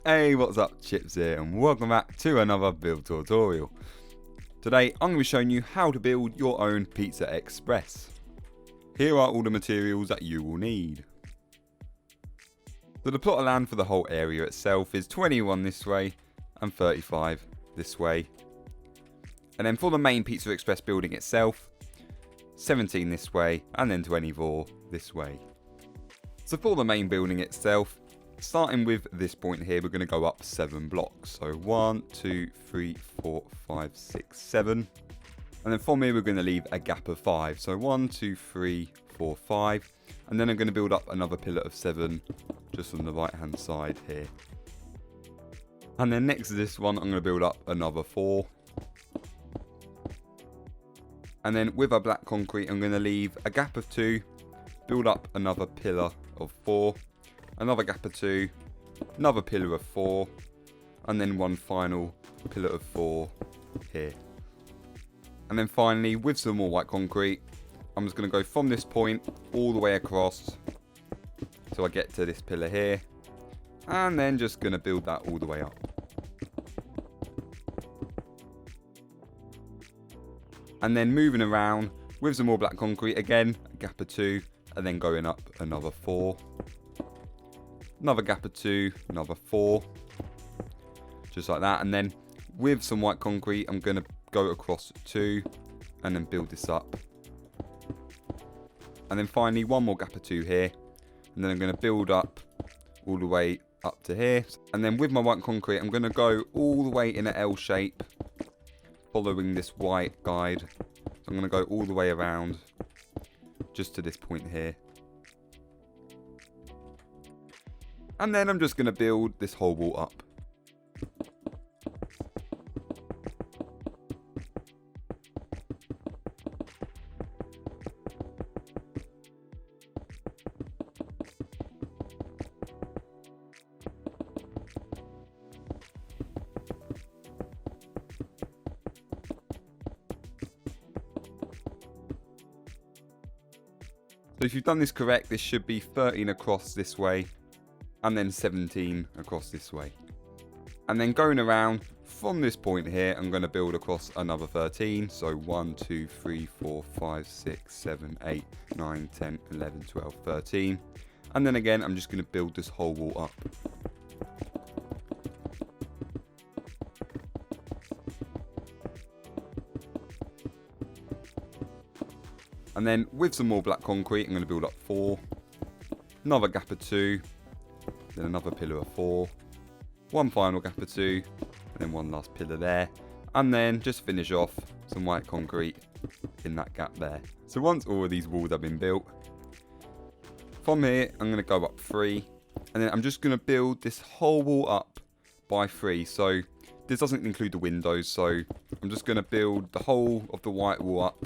Hey, what's up, Chippz here, and welcome back to another build tutorial. Today I'm going to be showing you how to build your own Pizza Express. Here are all the materials that you will need. So the plot of land for the whole area itself is 21 this way and 35 this way. And then for the main Pizza Express building itself, 17 this way and then 24 this way. So for the main building itself, starting with this point here, we're going to go up 7 blocks. So 1, 2, 3, 4, 5, 6, 7. And then from here, we're going to leave a gap of 5. So 1, 2, 3, 4, 5. And then I'm going to build up another pillar of 7 just on the right hand side here. And then next to this one, I'm going to build up another 4. And then with our black concrete, I'm going to leave a gap of 2, build up another pillar of 4. Another gap of 2, another pillar of 4, and then one final pillar of 4 here. And then finally, with some more white concrete, I'm just going to go from this point all the way across till I get to this pillar here, and then just going to build that all the way up. And then moving around with some more black concrete, again, a gap of 2, and then going up another 4. Another gap of 2, another 4, just like that. And then with some white concrete, I'm going to go across 2 and then build this up. And then finally, one more gap of 2 here. And then I'm going to build up all the way up to here. And then with my white concrete, I'm going to go all the way in an L shape, following this white guide. So I'm going to go all the way around just to this point here. And then I'm just going to build this whole wall up. So if you've done this correct, this should be 13 across this way, and then 17 across this way. And then going around from this point here, I'm going to build across another 13. So 1, 2, 3, 4, 5, 6, 7, 8, 9, 10, 11, 12, 13. And then again, I'm just going to build this whole wall up. And then with some more black concrete, I'm going to build up 4. Another gap of 2. Then another pillar of 4, one final gap of 2, and then one last pillar there, and then just finish off some white concrete in that gap there. So once all of these walls have been built, from here I'm going to go up 3, and then I'm just going to build this whole wall up by 3. So this doesn't include the windows, so I'm just going to build the whole of the white wall up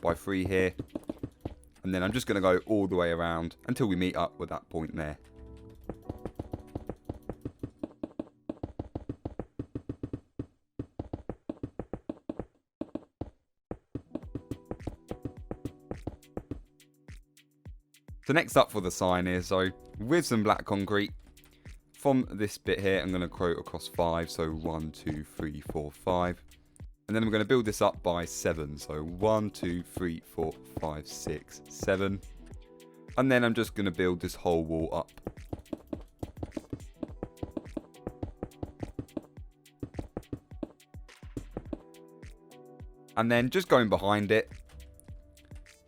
by 3 here, and then I'm just going to go all the way around until we meet up with that point there. So next up for the sign is, so with some black concrete, from this bit here, I'm going to quote across 5. So 1, 2, 3, 4, 5. And then I'm going to build this up by 7. So 1, 2, 3, 4, 5, 6, 7. And then I'm just going to build this whole wall up. And then just going behind it,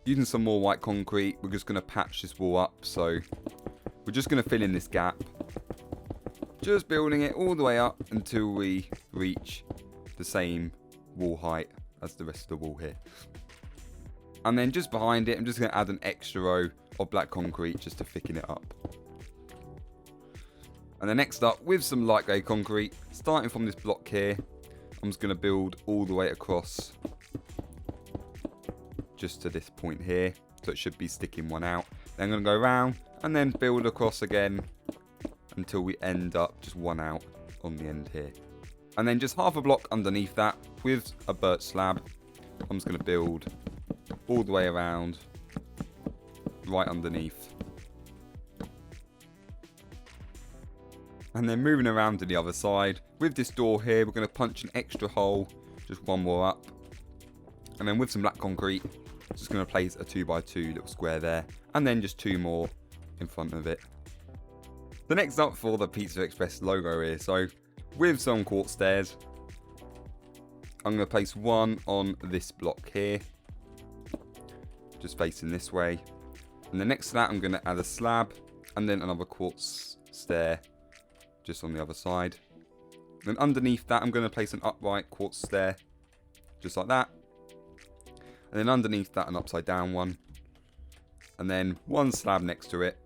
using some more white concrete, we're just going to patch this wall up. So we're just going to fill in this gap, just building it all the way up until we reach the same wall height as the rest of the wall here. And then just behind it, I'm just going to add an extra row of black concrete just to thicken it up. And then next up, with some light grey concrete, starting from this block here, I'm just going to build all the way across just to this point here, so it should be sticking one out. Then I'm going to go around and then build across again until we end up just one out on the end here. And then just half a block underneath that with a birch slab, I'm just going to build all the way around right underneath. And then moving around to the other side, with this door here, we're going to punch an extra hole, just one more up. And then with some black concrete, just going to place a 2x2 little square there, and then just 2 more in front of it. The next up for the Pizza Express logo here, so with some quartz stairs, I'm going to place one on this block here, just facing this way. And then next to that, I'm going to add a slab, and then another quartz stair, just on the other side. Then underneath that, I'm going to place an upright quartz stair, just like that. And then underneath that, an upside down one. And then one slab next to it.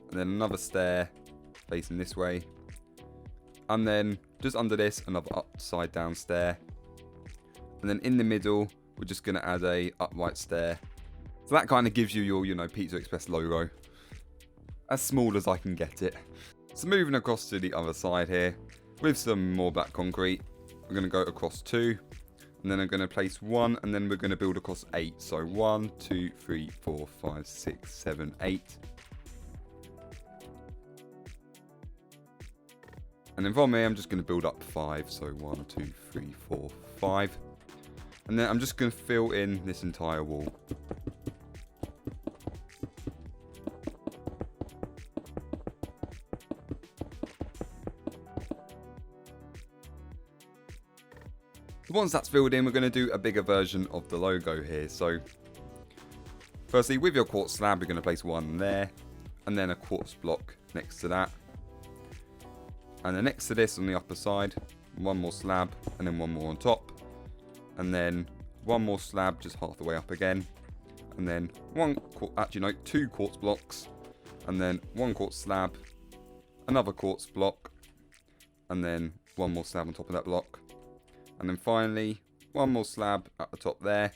And then another stair facing this way. And then just under this, another upside down stair. And then in the middle, we're just going to add a upright stair. So that kind of gives you your, Pizza Express logo. As small as I can get it. So moving across to the other side here, with some more black concrete, we're going to go across 2. And then I'm going to place 1, and then we're going to build across 8. So 1, 2, 3, 4, 5, 6, 7, 8. And then from here, I'm just going to build up 5. So 1, 2, 3, 4, 5. And then I'm just going to fill in this entire wall. Once that's filled in, we're going to do a bigger version of the logo here. So firstly, with your quartz slab, you're going to place one there, and then a quartz block next to that. And then next to this on the upper side, one more slab, and then one more on top. And then one more slab just half the way up again. And then two quartz blocks, and then one quartz slab, another quartz block, and then one more slab on top of that block. And then finally, one more slab at the top there,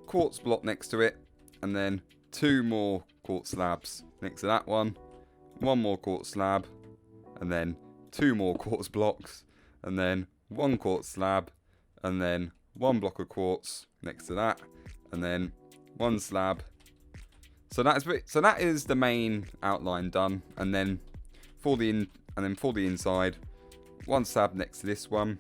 quartz block next to it, and then 2 more quartz slabs next to that one more quartz slab, and then 2 more quartz blocks, and then 1 quartz slab, and then 1 block of quartz next to that, and then 1 slab. So that is the main outline done, and then for the inside, 1 slab next to this one.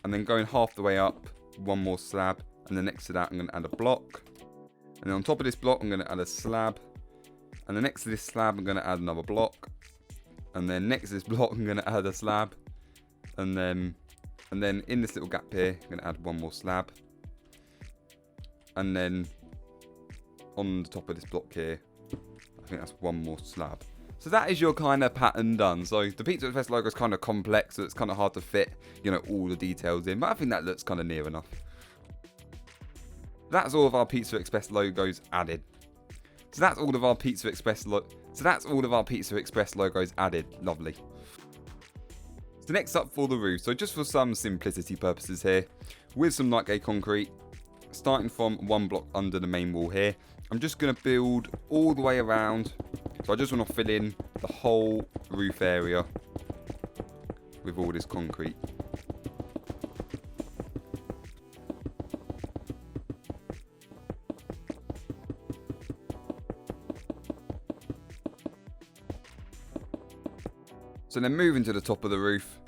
And then going half the way up, 1 more slab. And then next to that, I'm going to add a block. And then on top of this block, I'm going to add a slab. And then next to this slab, I'm going to add another block. And then next to this block, I'm going to add a slab. And then in this little gap here, I'm going to add 1 more slab. And then on the top of this block here, I think that's 1 more slab. So that is your kind of pattern done. So the Pizza Express logo is kind of complex, so it's kind of hard to fit, all the details in. But I think that looks kind of near enough. That's all of our Pizza Express logos added. So that's all of our Pizza Express logos added. Lovely. So next up for the roof. So just for some simplicity purposes here, with some light grey concrete, starting from 1 block under the main wall here, I'm just going to build all the way around. So I just want to fill in the whole roof area with all this concrete. So then moving to the top of the roof,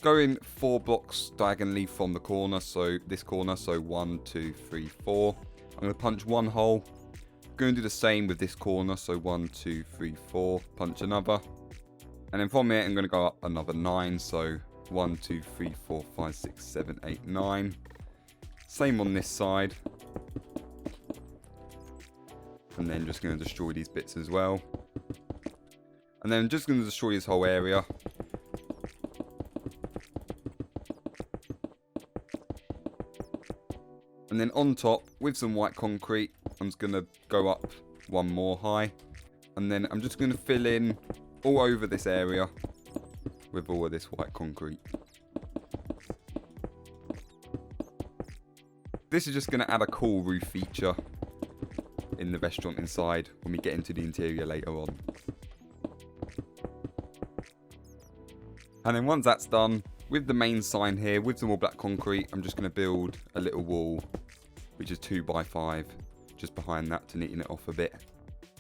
going 4 blocks diagonally from the corner, so this corner, so 1, 2, 3, 4. I'm going to punch 1 hole. Going to do the same with this corner, so 1, 2, 3, 4, punch another. And then from here, I'm going to go up another 9, so 1, 2, 3, 4, 5, 6, 7, 8, 9. Same on this side. And then just going to destroy these bits as well. And then just going to destroy this whole area. And then on top, with some white concrete, I'm just going to go up 1 more high. And then I'm just going to fill in all over this area with all of this white concrete. This is just going to add a cool roof feature in the restaurant inside when we get into the interior later on. And then once that's done, with the main sign here, with some more black concrete, I'm just going to build a little wall, which is 2 by 5, just behind that to neaten it off a bit.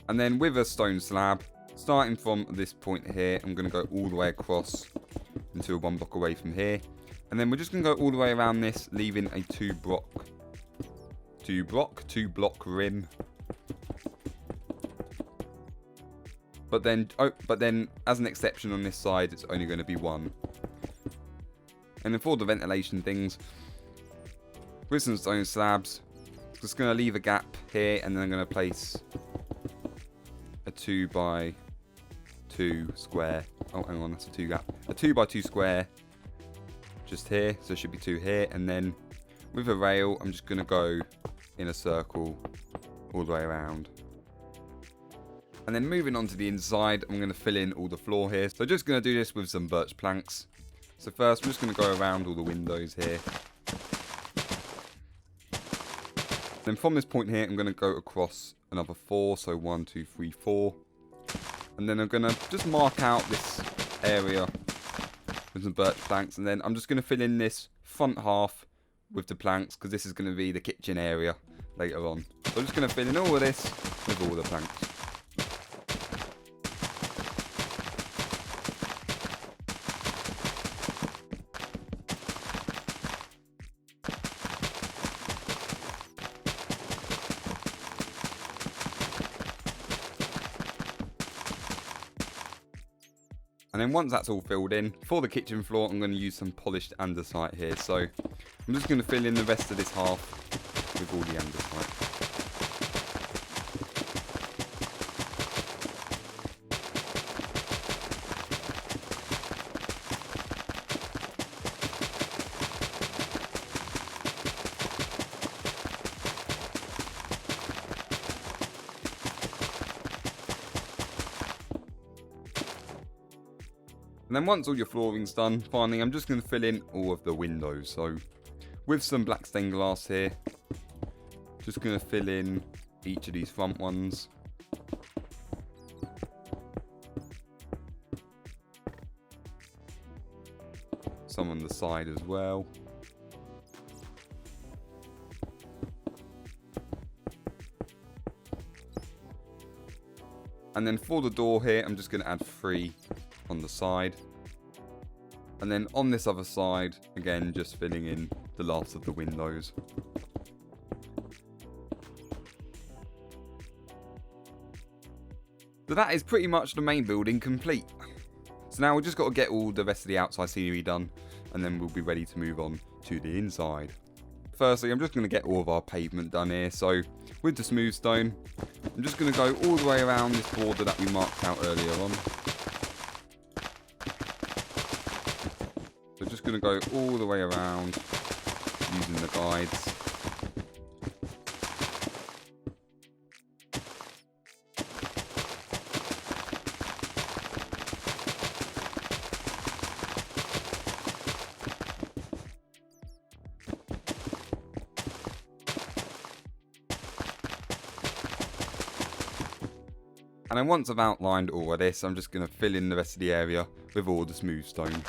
And then with a stone slab, starting from this point here, I'm going to go all the way across until 1 block away from here. And then we're just going to go all the way around this, leaving a 2 block rim. But then as an exception on this side, it's only going to be 1. And then for the ventilation things, with some stone slabs, just going to leave a gap here, and then I'm going to place a 2 by 2 square. Oh, hang on, that's a 2 gap. A 2 by 2 square just here, so it should be 2 here. And then with a rail, I'm just going to go in a circle all the way around. And then moving on to the inside, I'm going to fill in all the floor here. So just going to do this with some birch planks. So first, I'm just going to go around all the windows here. Then from this point here, I'm going to go across another 4. So 1, 2, 3, 4. And then I'm going to just mark out this area with some birch planks. And then I'm just going to fill in this front half with the planks, because this is going to be the kitchen area later on. So I'm just going to fill in all of this with all the planks. And then once that's all filled in, for the kitchen floor, I'm going to use some polished andesite here. So I'm just going to fill in the rest of this half with all the andesite. And then once all your flooring's done, finally I'm just going to fill in all of the windows. So with some black stained glass here, just going to fill in each of these front ones. Some on the side as well. And then for the door here, I'm just going to add 3 on the side. And then on this other side, again, just filling in the last of the windows. So that is pretty much the main building complete. So now we've just got to get all the rest of the outside scenery done, and then we'll be ready to move on to the inside. Firstly, I'm just going to get all of our pavement done here. So with the smooth stone, I'm just going to go all the way around this border that we marked out earlier on. So just going to go all the way around using the guides. And then once I've outlined all of this, I'm just going to fill in the rest of the area with all the smooth stone.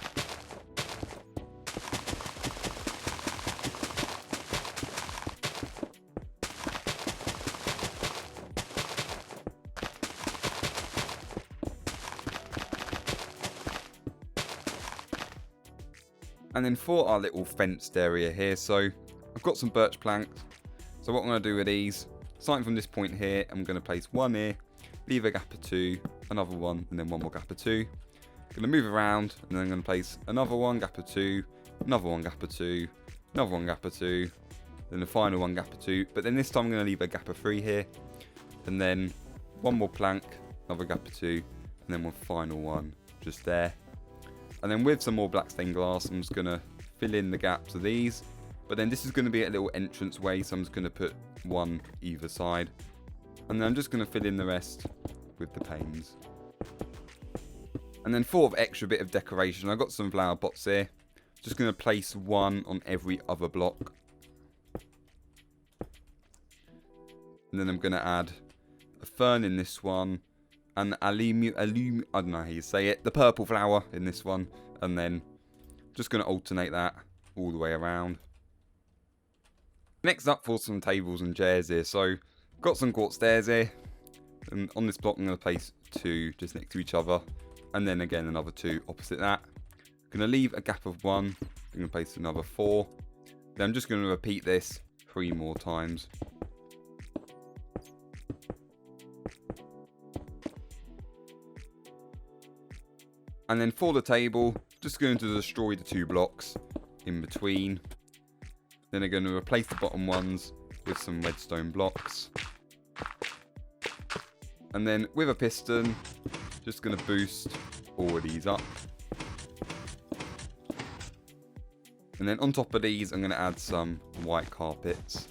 And then for our little fenced area here, so I've got some birch planks. So what I'm going to do with these, starting from this point here, I'm going to place 1 here, leave a gap of 2, another 1, and then 1 more gap of 2. I'm going to move around, and then I'm going to place another 1 gap of 2, another 1 gap of 2, another 1 gap of 2, then the final 1 gap of 2. But then this time I'm going to leave a gap of 3 here, and then 1 more plank, another gap of 2, and then 1 final 1 just there. And then with some more black stained glass, I'm just going to fill in the gaps of these. But then this is going to be a little entrance way, so I'm just going to put 1 either side. And then I'm just going to fill in the rest with the panes. And then for the extra bit of decoration, I've got some flower pots here. Just going to place 1 on every other block. And then I'm going to add a fern in this one. And I don't know how you say it, the purple flower in this one. And then just going to alternate that all the way around. Next up for some tables and chairs here. So got some quartz stairs here. And on this block I'm going to place 2 just next to each other, and then again another 2 opposite that. I'm going to leave a gap of 1. I'm going to place another 4. Then I'm just going to repeat this 3 more times. And then for the table, just going to destroy the 2 blocks in between. Then I'm going to replace the bottom ones with some redstone blocks. And then with a piston, just going to boost all of these up. And then on top of these, I'm going to add some white carpets.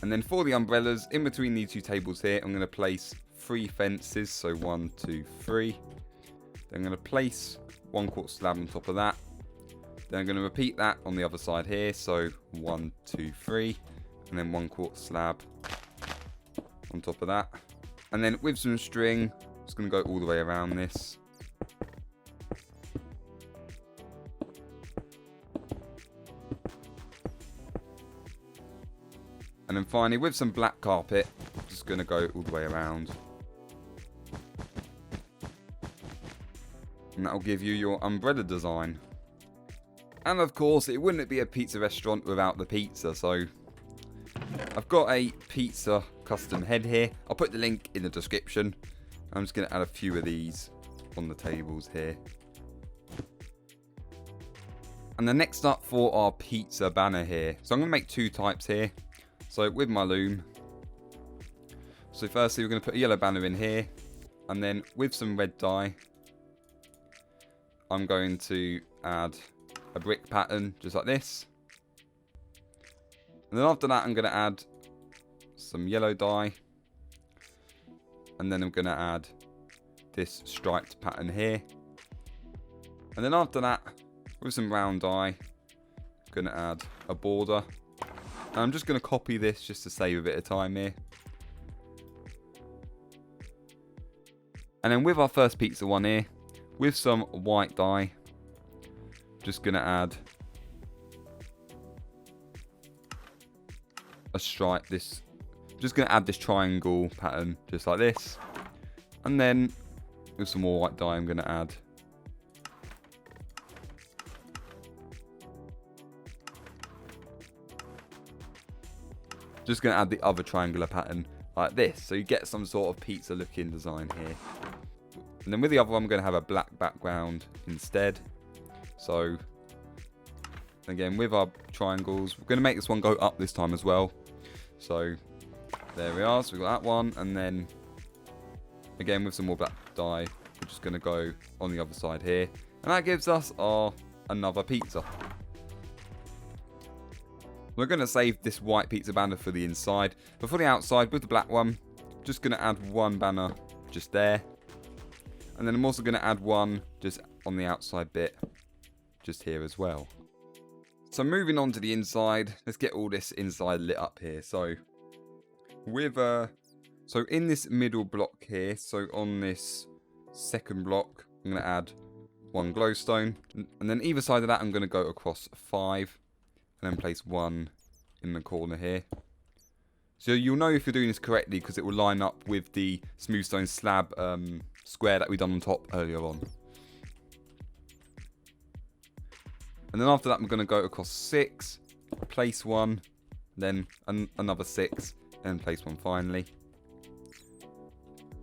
And then for the umbrellas, in between these 2 tables here, I'm going to place 3 fences, so 1, 2, 3. Then I'm going to place 1 quartz slab on top of that. Then I'm going to repeat that on the other side here, so 1, 2, 3, and then 1 quartz slab on top of that. And then with some string, just going to go all the way around this. And then finally, with some black carpet, just going to go all the way around. And that'll give you your umbrella design. And of course, it wouldn't be a pizza restaurant without the pizza. So I've got a pizza custom head here. I'll put the link in the description. I'm just going to add a few of these on the tables here. And then next up for our pizza banner here. So I'm going to make 2 types here. So with my loom. So firstly, we're going to put a yellow banner in here. And then with some red dye, I'm going to add a brick pattern just like this. And then after that, I'm going to add some yellow dye. And then I'm going to add this striped pattern here. And then after that, with some brown dye, I'm going to add a border. And I'm just going to copy this just to save a bit of time here. And then with our first pizza one here, with some white dye, just going to add a stripe. Just going to add this triangle pattern just like this. And then with some more white dye, I'm going to add the other triangular pattern like this. So you get some sort of pizza looking design here. And then with the other one, I'm going to have a black background instead. So again, with our triangles, we're going to make this one go up this time as well. So there we are. So we've got that one. And then again, with some more black dye, we're just going to go on the other side here. And that gives us our another pizza. We're going to save this white pizza banner for the inside. But for the outside, with the black one, just going to add 1 banner just there. And then I'm also going to add 1 just on the outside bit, just here as well. So moving on to the inside, let's get all this inside lit up here. So in this middle block here, so on this second block, I'm going to add 1 glowstone. And then either side of that, I'm going to go across 5. And then place 1 in the corner here. So you'll know if you're doing this correctly because it will line up with the smooth stone slab square that we done on top earlier on. And then after that, I'm going to go across 6, place 1, then another 6, and place 1 finally.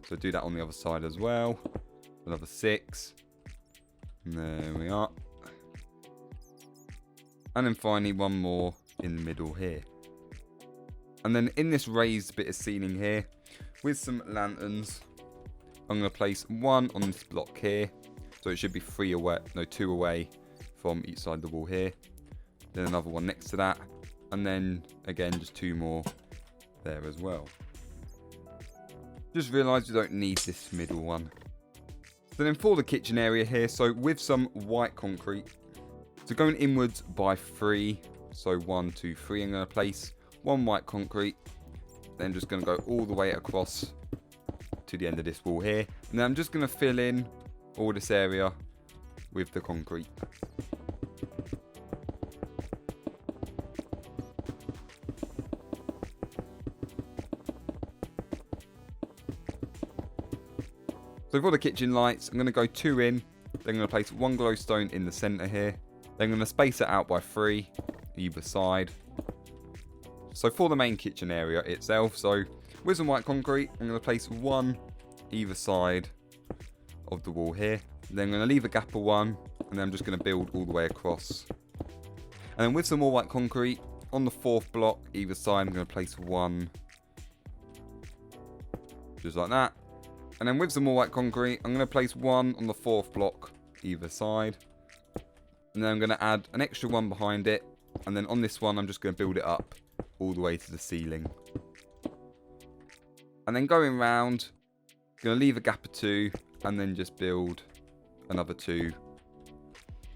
So do that on the other side as well. Another 6. And there we are. And then finally 1 more in the middle here. And then in this raised bit of ceiling here, with some lanterns, I'm going to place 1 on this block here. So it should be 2 away from each side of the wall here. Then another one next to that. And then again, just 2 more there as well. Just realised you don't need this middle one. So then for the kitchen area here, so with some white concrete, so going inwards by 3, so 1, 2, 3, I'm going to place 1 white concrete, then just going to go all the way across to the end of this wall here, and then I'm just going to fill in all this area with the concrete. So for the kitchen lights, I'm going to go 2 in. Then I'm going to place 1 glowstone in the centre here. Then I'm going to space it out by 3 either side. So for the main kitchen area itself, so with some white concrete, I'm going to place 1 either side of the wall here. Then I'm going to leave a gap of 1, and then I'm just going to build all the way across. And then with some more white concrete, on the 4th block either side, I'm going to place 1 just like that. And then with some more white concrete, I'm going to place 1 on the 4th block either side. And then I'm going to add an extra 1 behind it. And then on this one, I'm just going to build it up all the way to the ceiling. And then going round, I'm going to leave a gap of 2 and then just build another 2.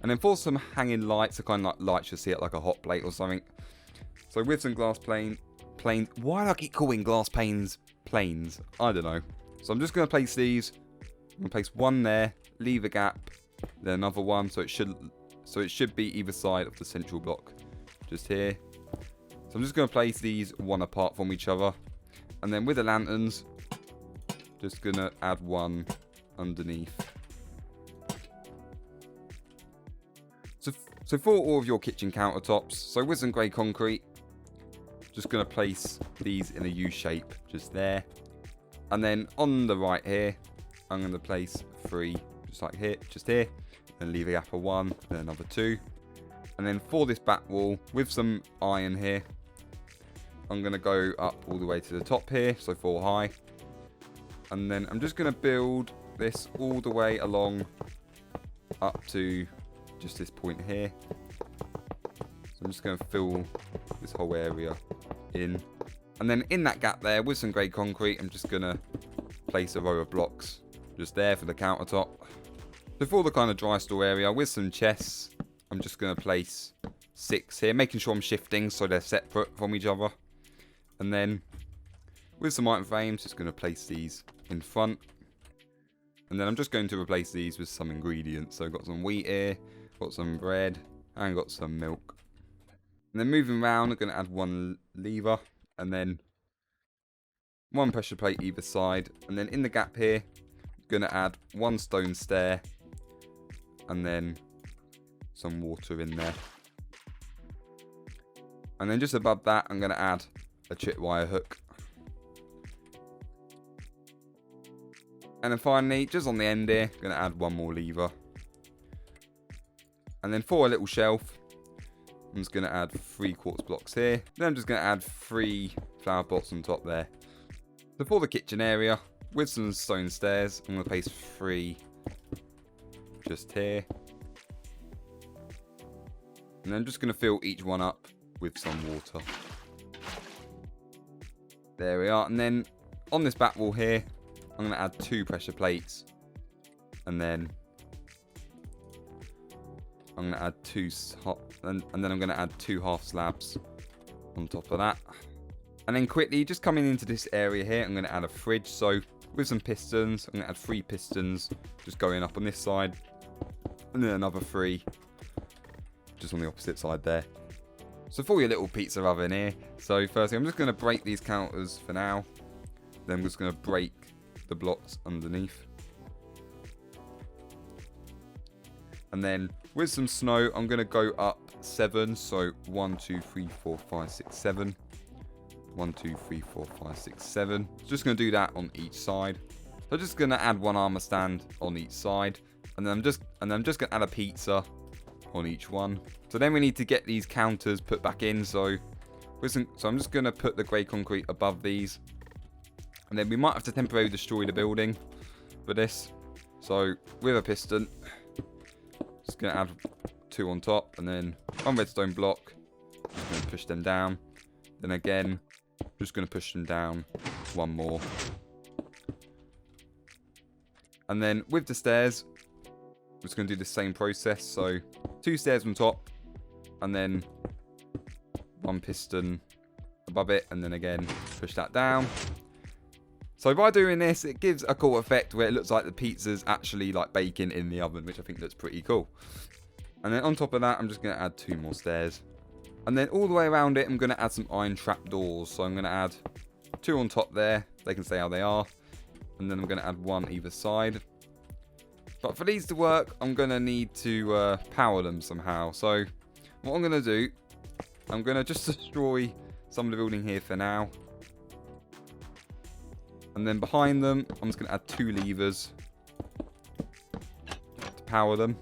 And then for some hanging lights, I kind of like lights you see it like a hot plate or something. So with some glass planes, why do I keep calling glass panes planes? I don't know. So I'm just going to place these. I'm going to place 1 there, leave a gap, then another 1. So it should be either side of the central block, just here. So I'm just going to place these 1 apart from each other. And then with the lanterns, just going to add 1 underneath. So for all of your kitchen countertops, so with some grey concrete, just going to place these in a U shape, just there. And then on the right here, I'm going to place 3, just like here, just here. Then leave a gap of 1, then another 2. And then for this back wall, with some iron here, I'm going to go up all the way to the top here, so 4 high. And then I'm just going to build this all the way along up to just this point here. So I'm just going to fill this whole area in. And then in that gap there, with some grey concrete, I'm just going to place a row of blocks just there for the countertop. So for the kind of dry store area, with some chests, I'm just going to place 6 here, making sure I'm shifting so they're separate from each other. And then with some item frames, just going to place these in front. And then I'm just going to replace these with some ingredients. So I've got some wheat here, got some bread, and got some milk. And then moving around, I'm going to add 1 lever, and then 1 pressure plate either side. And then in the gap here, I'm going to add 1 stone stair, and then some water in there. And then just above that, I'm going to add a chip wire hook. And then finally, just on the end here, I'm going to add 1 more lever. And then for a little shelf, I'm just going to add 3 quartz blocks here. Then I'm just going to add 3 flower pots on top there. So for the kitchen area, with some stone stairs, I'm going to place 3 just here. And I'm just going to fill each one up with some water. There we are. And then on this back wall here, I'm going to add 2 pressure plates. And then I'm going to add 2 and then I'm going to add 2 half slabs on top of that. And then quickly, just coming into this area here, I'm going to add a fridge. So with some pistons, I'm going to add 3 pistons just going up on this side. And then another 3 just on the opposite side there. So for your little pizza oven here, so firstly I'm just going to break these counters for now. Then I'm just going to break the blocks underneath. And then with some snow, I'm going to go up 7. So 1, 2, 3, 4, 5, 6, 7. 1, 2, 3, 4, 5, 6, 7. Just going to do that on each side. So I'm just going to add 1 armor stand on each side. And then I'm just going to add a pizza on each one. So then we need to get these counters put back in. So I'm just going to put the grey concrete above these. And then we might have to temporarily destroy the building for this. So with a piston, just going to add 2 on top. And then 1 redstone block. Just going to push them down. Then again, just going to push them down 1 more. And then with the stairs, I'm just going to do the same process. So 2 stairs on top, and then 1 piston above it, and then again push that down. So by doing this, it gives a cool effect where it looks like the pizza's actually like baking in the oven, which I think looks pretty cool. And then on top of that, I'm just going to add 2 more stairs. And then all the way around it, I'm going to add some iron trapdoors. So I'm going to add 2 on top there. They can stay how they are. And then I'm going to add one either side. But for these to work, I'm going to need to power them somehow. So what I'm going to do, I'm going to just destroy some of the building here for now. And then behind them, I'm just going to add 2 levers to power them.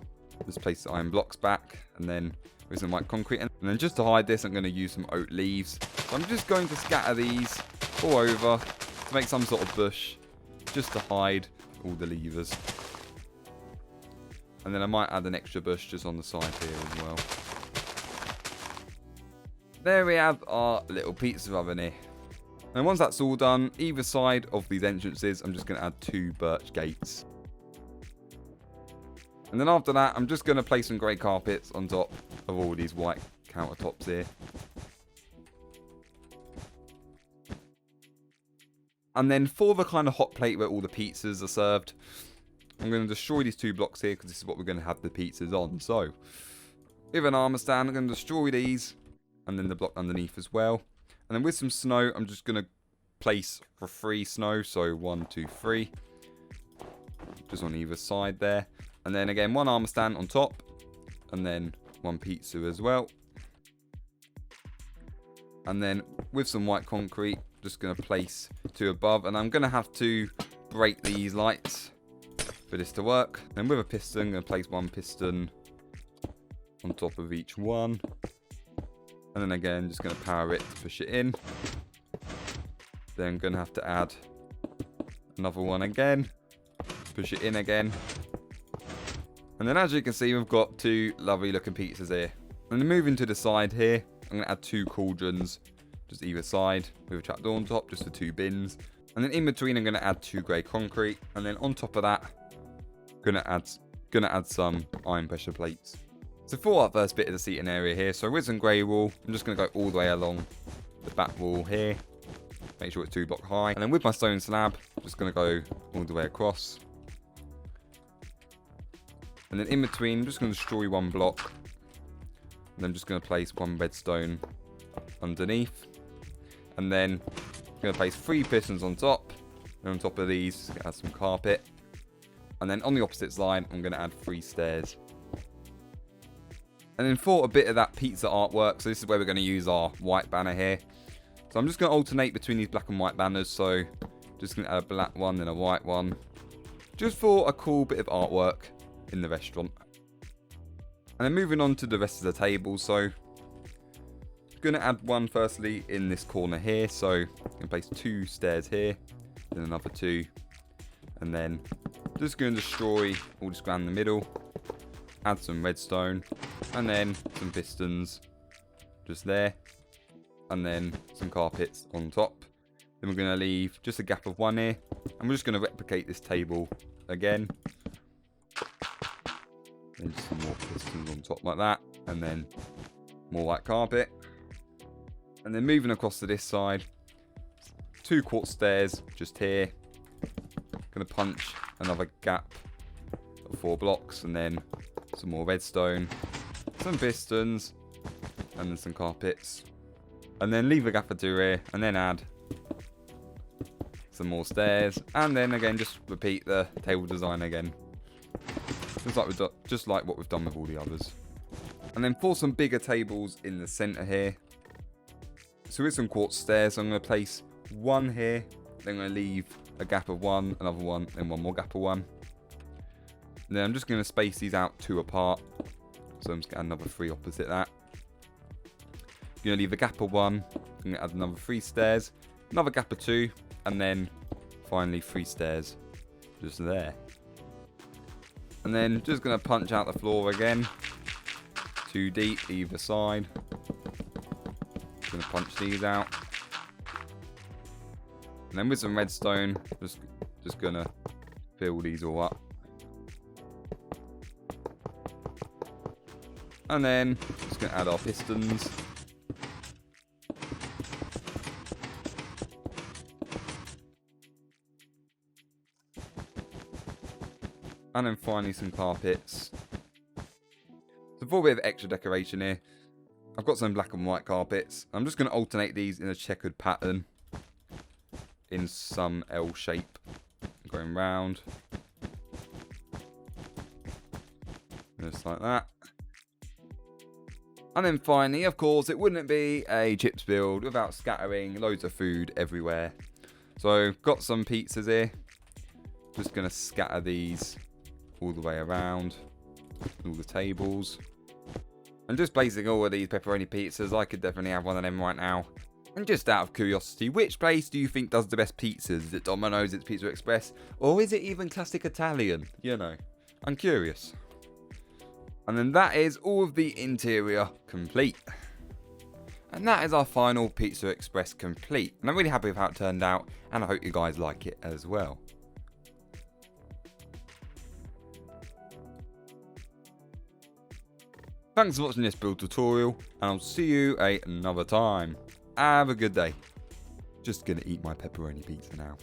Just place the iron blocks back, and then with some white concrete. And then just to hide this, I'm going to use some oak leaves. So I'm just going to scatter these all over to make some sort of bush, just to hide all the levers. And then I might add an extra bush just on the side here as well. There we have our little pizza oven here. And once that's all done, either side of these entrances, I'm just going to add 2 birch gates. And then after that, I'm just going to place some grey carpets on top of all these white countertops here. And then for the kind of hot plate where all the pizzas are served, I'm going to destroy these 2 blocks here because this is what we're going to have the pizzas on. So, with an armor stand, I'm going to destroy these and then the block underneath as well. And then with some snow, I'm just going to place for 3 snow. So 1, 2, 3. Just on either side there. And then again, 1 armor stand on top. And then 1 pizza as well. And then with some white concrete, just going to place 2 above. And I'm going to have to break these lights for this to work. And with a piston, I'm going to place 1 piston on top of each one. And then again, just going to power it to push it in. Then I'm going to have to add another one again. Push it in again. And then as you can see, we've got 2 lovely looking pizzas here. And then moving to the side here, I'm going to add 2 cauldrons, just either side, with a trapdoor on top, just for 2 bins. And then in between, I'm going to add 2 grey concrete. And then on top of that, I'm going to add some iron pressure plates. So for our first bit of the seating area here, so with some grey wool, I'm just going to go all the way along the back wall here. Make sure it's 2 block high. And then with my stone slab, I'm just going to go all the way across. And then in between, I'm just going to destroy 1 block. And I'm just going to place 1 redstone underneath. And then I'm going to place 3 pistons on top. And on top of these, add some carpet. And then on the opposite side, I'm going to add 3 stairs. And then for a bit of that pizza artwork, so this is where we're going to use our white banner here. So I'm just going to alternate between these black and white banners. So just going to add a black one, then a white one. Just for a cool bit of artwork in the restaurant. And then moving on to the rest of the table. So I'm going to add 1 firstly in this corner here. So I'm going to place 2 stairs here. Then another 2. And then just going to destroy all this ground in the middle. Add some redstone. And then some pistons just there. And then some carpets on top. Then we're going to leave just a gap of 1 here. And we're just going to replicate this table again. Then just some more pistons on top like that. And then more white carpet. And then moving across to this side. 2 quartz stairs just here. Going to punch another gap of 4 blocks. And then some more redstone. Some pistons. And then some carpets. And then leave a gap or 2 here. And then add some more stairs. And then again, just repeat the table design again. Just like what we've done with all the others. And then for some bigger tables in the center here. So with some quartz stairs, I'm going to place 1 here. Then I'm going to leave a gap of 1, another 1, then 1 more gap of 1. And then I'm just going to space these out 2 apart. So I'm just going to add another 3 opposite that. I'm going to leave a gap of 1. I'm going to add another 3 stairs. Another gap of 2. And then finally 3 stairs. Just there. And then just going to punch out the floor again. 2 deep either side. Going to punch these out. And then with some redstone, just going to fill these all up. And then just going to add our pistons. And then finally some carpets. So for a bit of extra decoration here, I've got some black and white carpets. I'm just going to alternate these in a checkered pattern in some L shape. going round. Just like that. And then finally, of course, it wouldn't be a Chippz build without scattering loads of food everywhere. So, got some pizzas here. Just going to scatter these all the way around. All the tables. And just placing all of these pepperoni pizzas, I could definitely have one of them right now. And just out of curiosity, which place do you think does the best pizzas? Is it Domino's, it's Pizza Express, or is it even classic Italian? You know, I'm curious. And then that is all of the interior complete. And that is our final Pizza Express complete. And I'm really happy with how it turned out, and I hope you guys like it as well. Thanks for watching this build tutorial, and I'll see you another time. Have a good day. Just gonna eat my pepperoni pizza now.